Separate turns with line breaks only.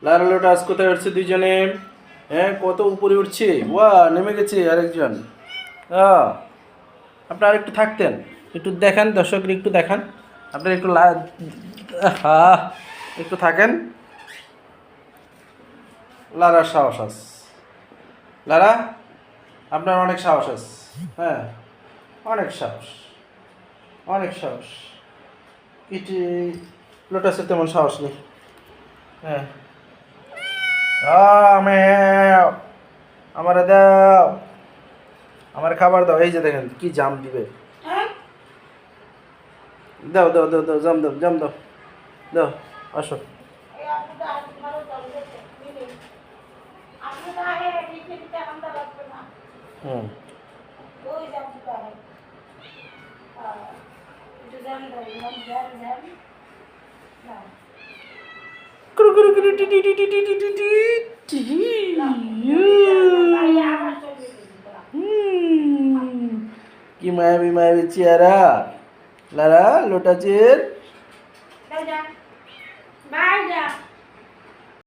লারা লোটা আজ কোথায় উঠছে দুইজনে? হ্যাঁ, কত উপরে উঠছে, ওয়া নেমে গেছে আরেকজন। আপনারা একটু থাকতেন, একটু দেখান, দর্শকরা একটু দেখান, আপনারা একটু হ্যাঁ একটু থাকেন। লারার সাহস আছে, লারা আপনার অনেক সাহস আছে। হ্যাঁ, অনেক সাহস, অনেক সাহস। ইটি লোটাসের তেমন সাহস নেই। হ্যাঁ, আমার দাও, আমার খাবার দাও। এই যে দেখেন কি জাম দিবে। দাও দাও দাও দাও, জাম দাও, জাম দাও, দাও, আসো। হুম, কুরু কুরু কুরু টি টি টি টি টি টি টি টি টি। হুম, কি মায়াবী মায়াবী চেহারা লারা লোটাচের।